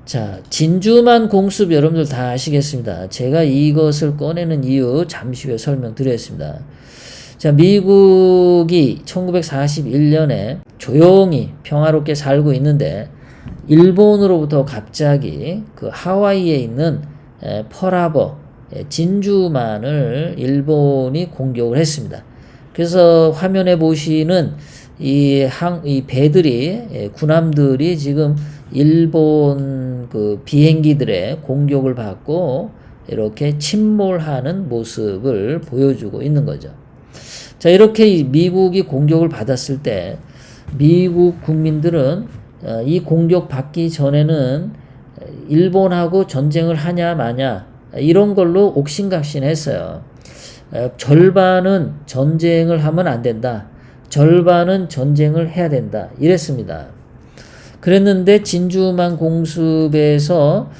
자, 진주만 공습 여러분들 다 아시겠습니다. 제가 이것을 꺼내는 이유 잠시 후에 설명드리겠습니다. 자, 미국이 1941년에 조용히 평화롭게 살고 있는데 일본으로부터 갑자기 그 하와이에 있는 펄하버 진주만을 일본이 공격을 했습니다. 그래서 화면에 보시는 이 배들이 군함들이 지금 일본 그 비행기들의 공격을 받고 이렇게 침몰하는 모습을 보여주고 있는 거죠. 자, 이렇게 미국이 공격을 받았을 때 미국 국민들은 이 공격 받기 전에는 일본하고 전쟁을 하냐 마냐 이런 걸로 옥신각신했어요. 절반은 전쟁을 하면 안 된다. 절반은 전쟁을 해야 된다. 이랬습니다. 그랬는데 진주만 공습에서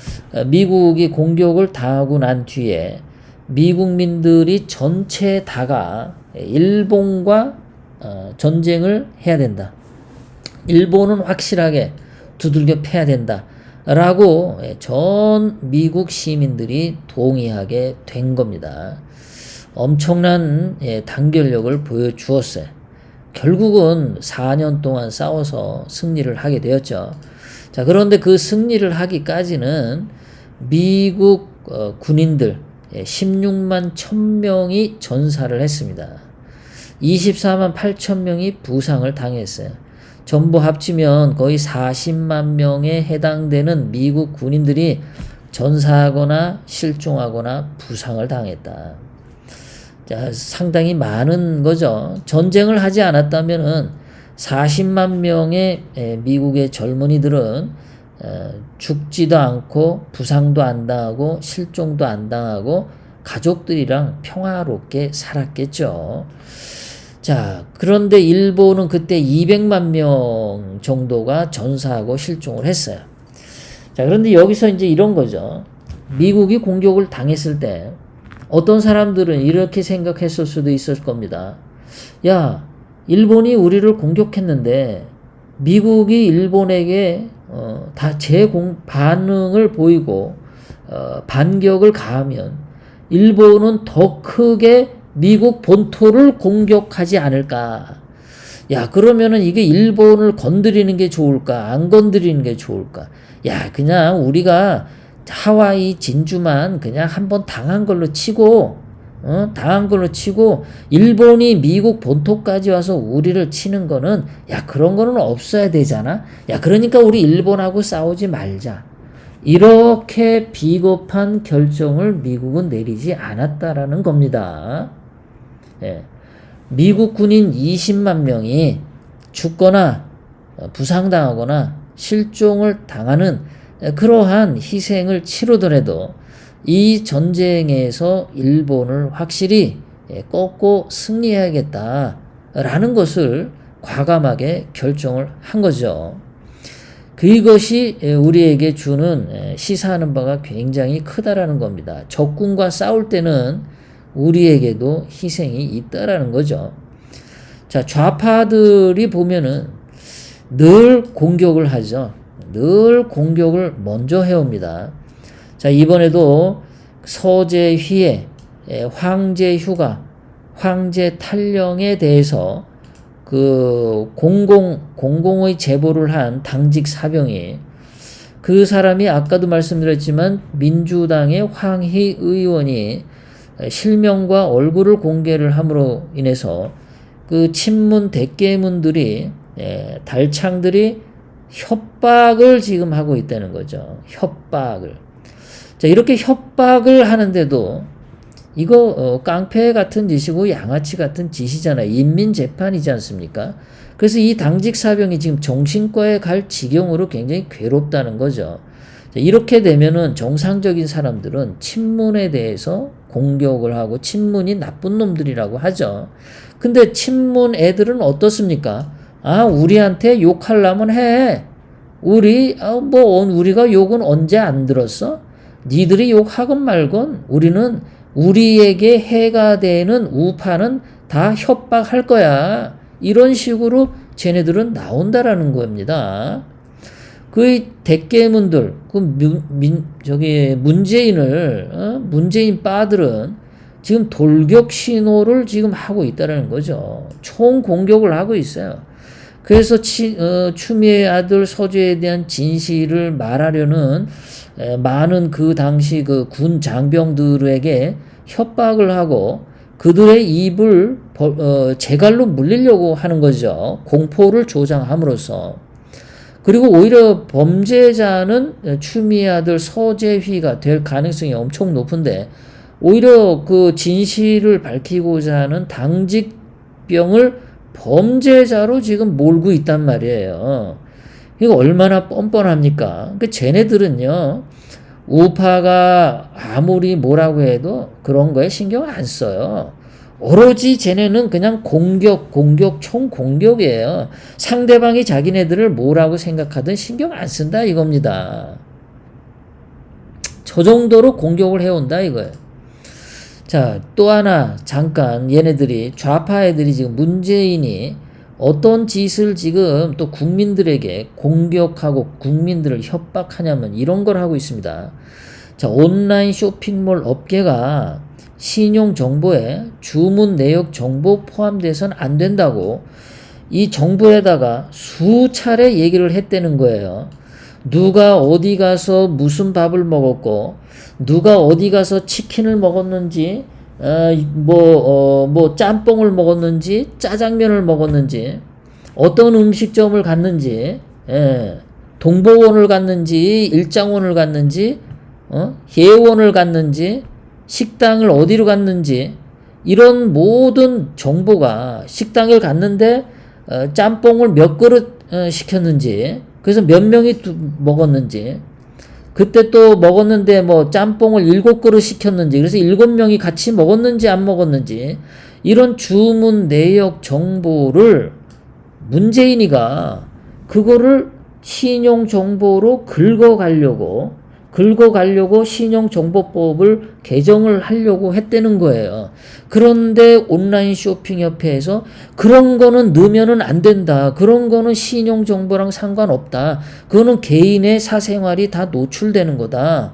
미국이 공격을 당하고 난 뒤에 미국민들이 전체 다가 일본과 전쟁을 해야 된다. 일본은 확실하게 두들겨 패야 된다. 라고 전 미국 시민들이 동의하게 된 겁니다. 엄청난 단결력을 보여주었어요. 결국은 4년 동안 싸워서 승리를 하게 되었죠. 자, 그런데 그 승리를 하기까지는 미국 군인들 16만 1000명이 전사를 했습니다. 24만 8천 명이 부상을 당했어요. 전부 합치면 거의 40만 명에 해당되는 미국 군인들이 전사하거나 실종하거나 부상을 당했다. 자, 상당히 많은 거죠. 전쟁을 하지 않았다면은 40만 명의 미국의 젊은이들은 죽지도 않고 부상도 안 당하고 실종도 안 당하고 가족들이랑 평화롭게 살았겠죠. 자, 그런데 일본은 그때 200만 명 정도가 전사하고 실종을 했어요. 자, 그런데 여기서 이제 이런 거죠. 미국이 공격을 당했을 때 어떤 사람들은 이렇게 생각했을 수도 있을 겁니다. 야, 일본이 우리를 공격했는데 미국이 일본에게 다 반응을 보이고 반격을 가하면 일본은 더 크게 미국 본토를 공격하지 않을까? 야, 그러면은 이게 일본을 건드리는 게 좋을까? 안 건드리는 게 좋을까? 야, 그냥 우리가 하와이 진주만 그냥 한번 당한 걸로 치고, 일본이 미국 본토까지 와서 우리를 치는 거는, 야, 그런 거는 없어야 되잖아? 야, 그러니까 우리 일본하고 싸우지 말자. 이렇게 비겁한 결정을 미국은 내리지 않았다라는 겁니다. 예. 미국 군인 20만 명이 죽거나 부상당하거나 실종을 당하는 그러한 희생을 치르더라도 이 전쟁에서 일본을 확실히 꺾고 승리해야겠다라는 것을 과감하게 결정을 한 거죠. 그것이 우리에게 주는 시사하는 바가 굉장히 크다라는 겁니다. 적군과 싸울 때는 우리에게도 희생이 있다라는 거죠. 자, 좌파들이 보면은 늘 공격을 하죠. 늘 공격을 먼저 해옵니다. 자, 이번에도 서재휘의 황제 휴가, 황제 탈령에 대해서 그 공공의 제보를 한 당직 사병이 그 사람이 아까도 말씀드렸지만 민주당의 황희 의원이 실명과 얼굴을 공개를 함으로 인해서 그 친문 대깨문들이 달창들이 협박을 지금 하고 있다는 거죠. 협박을. 자, 이렇게 협박을 하는데도 이거 깡패 같은 짓이고 양아치 같은 짓이잖아요. 인민재판이지 않습니까? 그래서 이 당직 사병이 지금 정신과에 갈 지경으로 굉장히 괴롭다는 거죠. 자, 이렇게 되면은 정상적인 사람들은 친문에 대해서 공격을 하고 친문이 나쁜 놈들이라고 하죠. 근데 친문 애들은 어떻습니까? 아, 우리한테 욕하려면 해. 우리가 욕은 언제 안 들었어? 니들이 욕하건 말건 우리는 우리에게 해가 되는 우파는 다 협박할 거야. 이런 식으로 쟤네들은 나온다라는 겁니다. 그 대깨문들, 문재인 빠들은 지금 돌격 신호를 지금 하고 있다는 거죠. 총 공격을 하고 있어요. 그래서 추미애 아들 서주에 대한 진실을 말하려는 많은 그 당시 그 군 장병들에게 협박을 하고 그들의 입을 재갈로 물리려고 하는 거죠. 공포를 조장함으로써. 그리고 오히려 범죄자는 추미애 아들 서재휘가 될 가능성이 엄청 높은데 오히려 그 진실을 밝히고자 하는 당직병을 범죄자로 지금 몰고 있단 말이에요. 이거 얼마나 뻔뻔합니까? 그러니까 쟤네들은요, 우파가 아무리 뭐라고 해도 그런 거에 신경 안 써요. 오로지 쟤네는 그냥 공격, 총 공격이에요. 상대방이 자기네들을 뭐라고 생각하든 신경 안 쓴다 이겁니다. 저 정도로 공격을 해온다 이거예요. 자, 또 하나 잠깐 얘네들이 좌파 애들이 지금 문재인이 어떤 짓을 지금 또 국민들에게 공격하고 국민들을 협박하냐면 이런 걸 하고 있습니다. 자, 온라인 쇼핑몰 업계가 신용 정보에 주문 내역 정보 포함돼서는 안 된다고 이 정보에다가 수차례 얘기를 했다는 거예요. 누가 어디 가서 무슨 밥을 먹었고 누가 어디 가서 치킨을 먹었는지 짬뽕을 먹었는지 짜장면을 먹었는지 어떤 음식점을 갔는지 동보원을 갔는지 일장원을 갔는지 예원을 갔는지 식당을 어디로 갔는지 이런 모든 정보가 식당을 갔는데 짬뽕을 몇 그릇 시켰는지 그래서 몇 명이 먹었는지 그때 또 먹었는데 뭐 짬뽕을 7그릇 시켰는지 그래서 7명이 같이 먹었는지 안 먹었는지 이런 주문 내역 정보를 문재인이가 그거를 신용정보로 긁어가려고 신용정보법을 개정을 하려고 했다는 거예요. 그런데 온라인 쇼핑협회에서 그런 거는 넣으면은 안 된다. 그런 거는 신용정보랑 상관없다. 그거는 개인의 사생활이 다 노출되는 거다.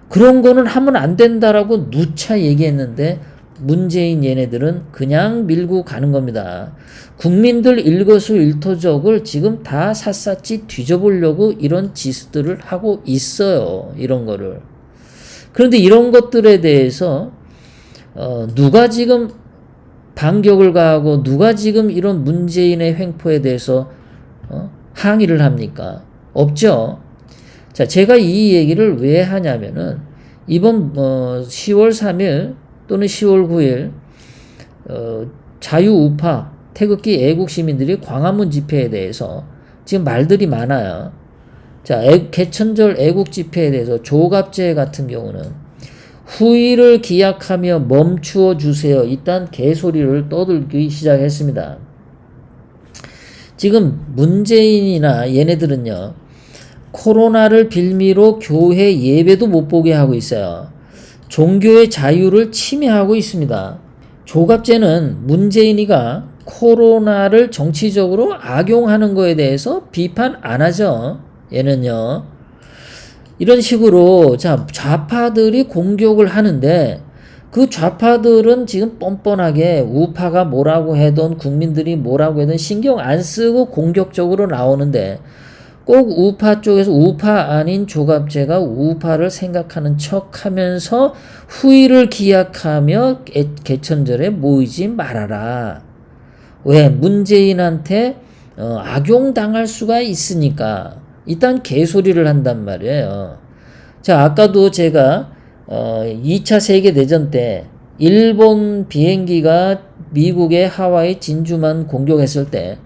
그런 거는 하면 안 된다라고 누차 얘기했는데 문재인 얘네들은 그냥 밀고 가는 겁니다. 국민들 일거수일투족을 지금 다 샅샅이 뒤져보려고 이런 짓들을 하고 있어요. 이런 거를. 그런데 이런 것들에 대해서 누가 지금 반격을 가하고 누가 지금 이런 문재인의 횡포에 대해서 항의를 합니까? 없죠. 자, 제가 이 얘기를 왜 하냐면은 이번 10월 3일 또는 10월 9일 자유우파 태극기 애국시민들이 광화문 집회에 대해서 지금 말들이 많아요. 자, 개천절 애국집회에 대해서 조갑재 같은 경우는 후일을 기약하며 멈추어 주세요. 이딴 개소리를 떠들기 시작했습니다. 지금 문재인이나 얘네들은요, 코로나를 빌미로 교회 예배도 못 보게 하고 있어요. 종교의 자유를 침해하고 있습니다. 조갑재는 문재인이가 코로나를 정치적으로 악용하는 거에 대해서 비판 안 하죠. 얘는요. 이런 식으로 좌파들이 공격을 하는데 그 좌파들은 지금 뻔뻔하게 우파가 뭐라고 하든 국민들이 뭐라고 하든 신경 안 쓰고 공격적으로 나오는데 꼭 우파 쪽에서 우파 아닌 조갑재가 우파를 생각하는 척하면서 후일을 기약하며 개천절에 모이지 말아라. 왜? 문재인한테 악용당할 수가 있으니까 이딴 개소리를 한단 말이에요. 자, 아까도 제가 2차 세계대전 때 일본 비행기가 미국의 하와이 진주만 공격했을 때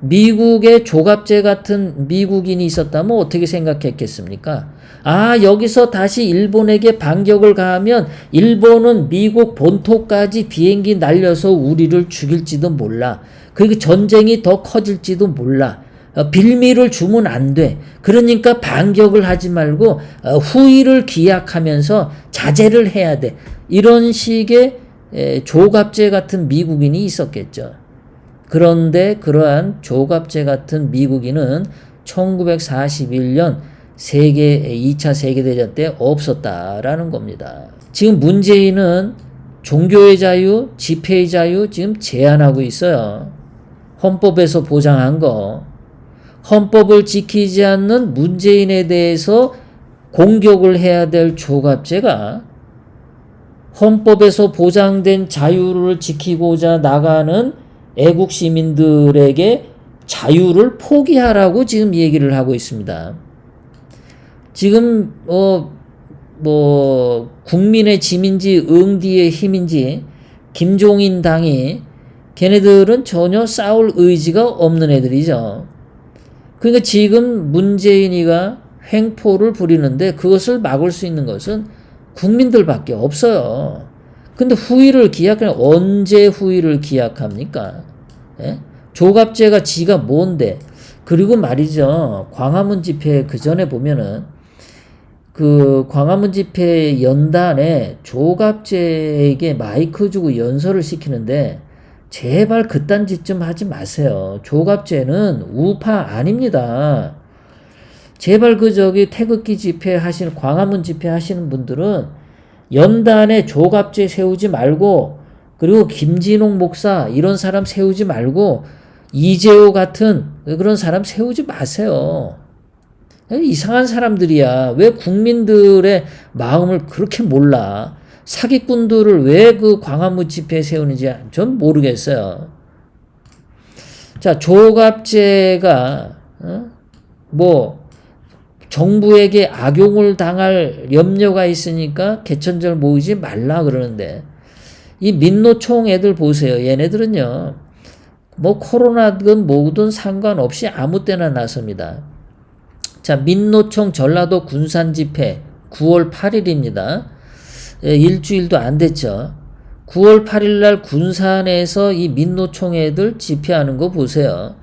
미국의 조갑재 같은 미국인이 있었다면 어떻게 생각했겠습니까? 아, 여기서 다시 일본에게 반격을 가하면 일본은 미국 본토까지 비행기 날려서 우리를 죽일지도 몰라. 그리고 전쟁이 더 커질지도 몰라. 빌미를 주면 안 돼. 그러니까 반격을 하지 말고 후일을 기약하면서 자제를 해야 돼. 이런 식의 조갑재 같은 미국인이 있었겠죠. 그런데 그러한 조갑재 같은 미국인은 1941년 2차 세계대전 때 없었다라는 겁니다. 지금 문재인은 종교의 자유, 집회의 자유 지금 제한하고 있어요. 헌법에서 보장한 거. 헌법을 지키지 않는 문재인에 대해서 공격을 해야 될 조갑제가 헌법에서 보장된 자유를 지키고자 나가는 애국 시민들에게 자유를 포기하라고 지금 얘기를 하고 있습니다. 지금 국민의 짐인지 응디의 힘인지 김종인 당이 걔네들은 전혀 싸울 의지가 없는 애들이죠. 그러니까 지금 문재인이가 횡포를 부리는데 그것을 막을 수 있는 것은 국민들밖에 없어요. 근데 후위를 기약하면 언제 후위를 기약합니까? 예? 조갑제가 지가 뭔데? 그리고 말이죠. 광화문 집회 그 전에 보면은 그 광화문 집회 연단에 조갑제에게 마이크 주고 연설을 시키는데 제발 그딴 짓 좀 하지 마세요. 조갑제는 우파 아닙니다. 제발 태극기 집회 하시는, 광화문 집회 하시는 분들은 연단에 조갑제 세우지 말고, 그리고 김진홍 목사 이런 사람 세우지 말고, 이재호 같은 그런 사람 세우지 마세요. 이상한 사람들이야. 왜 국민들의 마음을 그렇게 몰라? 사기꾼들을 왜 그 광화문 집회에 세우는지 전 모르겠어요. 자, 조갑제가 정부에게 악용을 당할 염려가 있으니까 개천절 모이지 말라 그러는데, 이 민노총 애들 보세요. 얘네들은요, 코로나든 뭐든 상관없이 아무 때나 나섭니다. 자, 민노총 전라도 군산 집회 9월 8일입니다. 일주일도 안 됐죠. 9월 8일 날 군산에서 이 민노총 애들 집회하는 거 보세요.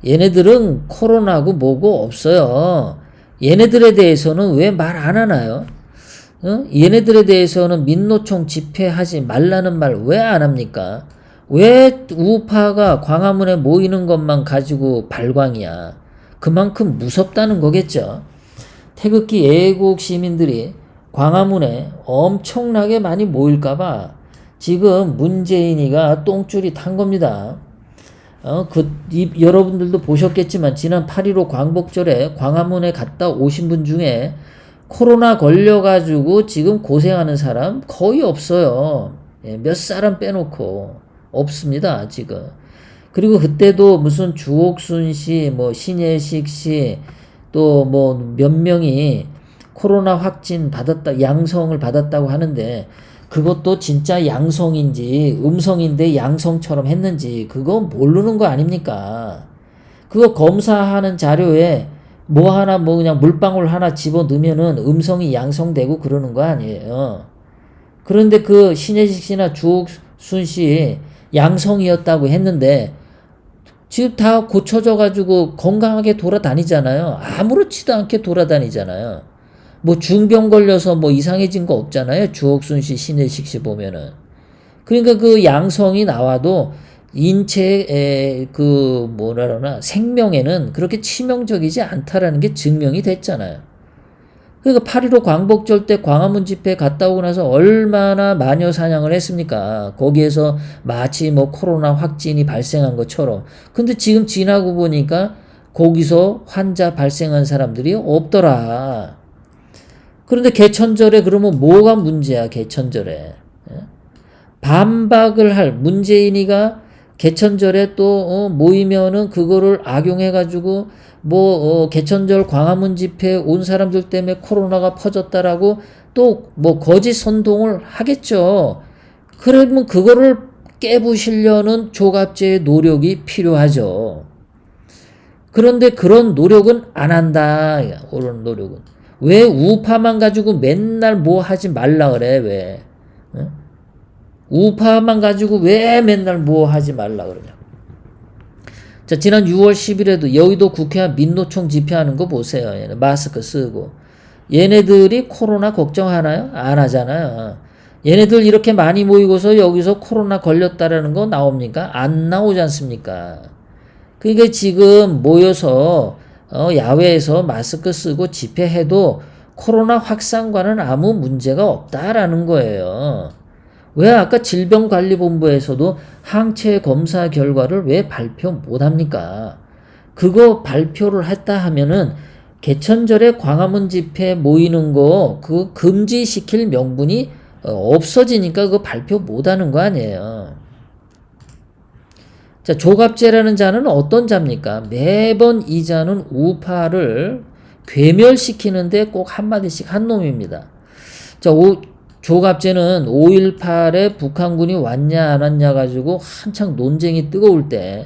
얘네들은 코로나고 뭐고 없어요. 얘네들에 대해서는 왜 말 안 하나요? 얘네들에 대해서는 민노총 집회하지 말라는 말 왜 안 합니까? 왜 우파가 광화문에 모이는 것만 가지고 발광이야? 그만큼 무섭다는 거겠죠. 태극기 애국 시민들이 광화문에 엄청나게 많이 모일까봐 지금 문재인이가 똥줄이 탄 겁니다. 여러분들도 보셨겠지만 지난 8.15 광복절에 광화문에 갔다 오신 분 중에 코로나 걸려가지고 지금 고생하는 사람 거의 없어요. 몇 사람 빼놓고 없습니다, 지금. 그리고 그때도 무슨 주옥순 씨, 신예식 씨, 또 몇 명이 코로나 확진 받았다, 양성을 받았다고 하는데, 그것도 진짜 양성인지 음성인데 양성처럼 했는지 그거 모르는 거 아닙니까? 그거 검사하는 자료에 그냥 물방울 하나 집어 넣으면은 음성이 양성되고 그러는 거 아니에요. 그런데 그 신혜식 씨나 주옥순 씨 양성이었다고 했는데 지금 다 고쳐져 가지고 건강하게 돌아다니잖아요. 아무렇지도 않게 돌아다니잖아요. 중병 걸려서 이상해진 거 없잖아요. 주옥순 씨, 신혜식 씨 보면은. 그러니까 그 양성이 나와도 인체의 생명에는 그렇게 치명적이지 않다라는 게 증명이 됐잖아요. 그러니까 8.15 광복절 때 광화문 집회 갔다 오고 나서 얼마나 마녀 사냥을 했습니까? 거기에서 마치 코로나 확진이 발생한 것처럼. 근데 지금 지나고 보니까 거기서 환자 발생한 사람들이 없더라. 그런데 개천절에 그러면 뭐가 문제야, 개천절에. 반박을 할 문재인이가 개천절에 또 모이면은 그거를 악용해가지고 개천절 광화문 집회에 온 사람들 때문에 코로나가 퍼졌다라고 또 거짓 선동을 하겠죠. 그러면 그거를 깨부시려는 조갑제의 노력이 필요하죠. 그런데 그런 노력은 안 한다. 그런 노력은. 왜 우파만 가지고 맨날 하지 말라 그래, 왜? 우파만 가지고 왜 맨날 하지 말라 그러냐. 자, 지난 6월 10일에도 여의도 국회의원 민노총 집회하는 거 보세요. 얘네 마스크 쓰고. 얘네들이 코로나 걱정하나요? 안 하잖아요. 얘네들 이렇게 많이 모이고서 여기서 코로나 걸렸다라는 거 나옵니까? 안 나오지 않습니까? 그러니까 지금 모여서 야외에서 마스크 쓰고 집회해도 코로나 확산과는 아무 문제가 없다라는 거예요. 왜 아까 질병관리본부에서도 항체 검사 결과를 왜 발표 못합니까? 그거 발표를 했다 하면은 개천절에 광화문 집회 모이는 거 그 금지시킬 명분이 없어지니까 그거 발표 못하는 거 아니에요. 자, 조갑제라는 자는 어떤 자입니까? 매번 이 자는 우파를 괴멸시키는데 꼭 한마디씩 한 놈입니다. 자, 조갑제는 5.18에 북한군이 왔냐 안 왔냐 가지고 한창 논쟁이 뜨거울 때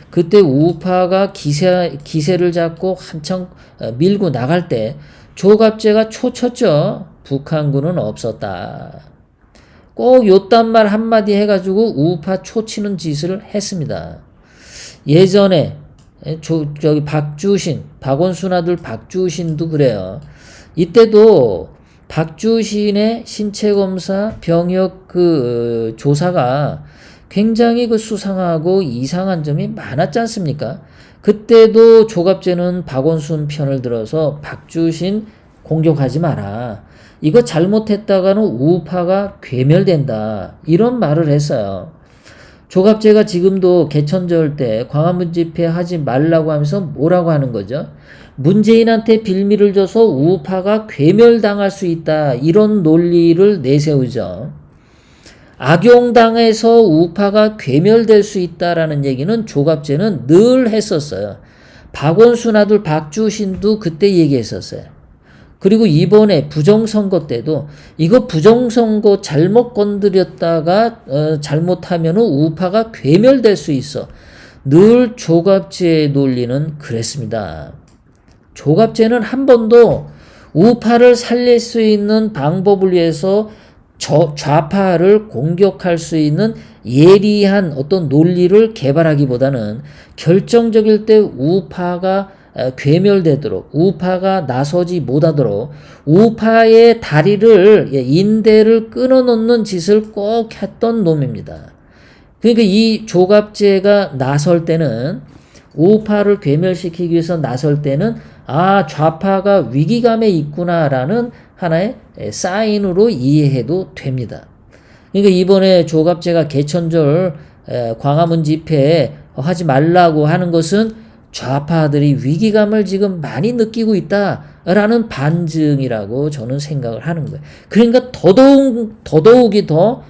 그때 우파가 기세를 잡고 한창 밀고 나갈 때 조갑제가 초쳤죠. 북한군은 없었다. 꼭 요딴 말 한마디 해가지고 우파 초치는 짓을 했습니다. 예전에 저기 박원순 아들 박주신도 그래요. 이때도 박주신의 신체검사 병역 조사가 굉장히 수상하고 이상한 점이 많았지 않습니까? 그때도 조갑제는 박원순 편을 들어서 박주신 공격하지 마라. 이거 잘못했다가는 우파가 괴멸된다. 이런 말을 했어요. 조갑제가 지금도 개천절 때 광화문 집회 하지 말라고 하면서 뭐라고 하는 거죠? 문재인한테 빌미를 줘서 우파가 괴멸당할 수 있다. 이런 논리를 내세우죠. 악용당해서 우파가 괴멸될 수 있다라는 얘기는 조갑제는 늘 했었어요. 박원순 아들 박주신도 그때 얘기했었어요. 그리고 이번에 부정선거 때도 이거 부정선거 잘못 건드렸다가 잘못하면 우파가 괴멸될 수 있어. 늘 조갑제의 논리는 그랬습니다. 조갑제는 한 번도 우파를 살릴 수 있는 방법을 위해서 좌파를 공격할 수 있는 예리한 어떤 논리를 개발하기보다는 결정적일 때 우파가 괴멸되도록 우파가 나서지 못하도록 우파의 다리를 인대를 끊어놓는 짓을 꼭 했던 놈입니다. 그러니까 이 조갑제가 나설 때는 우파를 괴멸시키기 위해서 나설 때는 좌파가 위기감에 있구나라는 하나의 사인으로 이해해도 됩니다. 그러니까 이번에 조갑제가 개천절 광화문 집회 하지 말라고 하는 것은 좌파들이 위기감을 지금 많이 느끼고 있다라는 반증이라고 저는 생각을 하는 거예요. 그러니까 더더욱이 더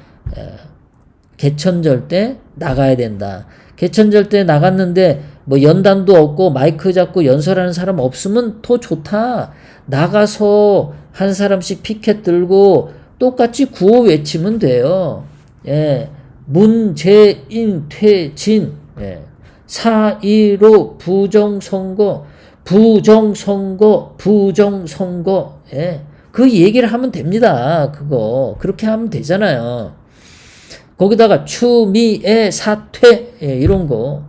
개천절 때 나가야 된다. 개천절 때 나갔는데 뭐 연단도 없고 마이크 잡고 연설하는 사람 없으면 더 좋다. 나가서 한 사람씩 피켓 들고 똑같이 구호 외치면 돼요. 예. 문재인 퇴진. 예. 4.15 부정선거. 예. 그 얘기를 하면 됩니다. 그렇게 하면 되잖아요. 거기다가 추미애 사퇴, 예, 이런 거.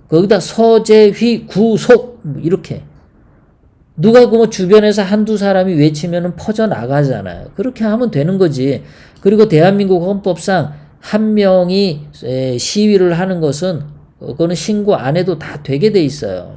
거기다 서재휘 구속, 이렇게. 누가 뭐 주변에서 한두 사람이 외치면 퍼져나가잖아요. 그렇게 하면 되는 거지. 그리고 대한민국 헌법상 한 명이 시위를 하는 것은 그거는 신고 안 해도 다 되게 돼 있어요.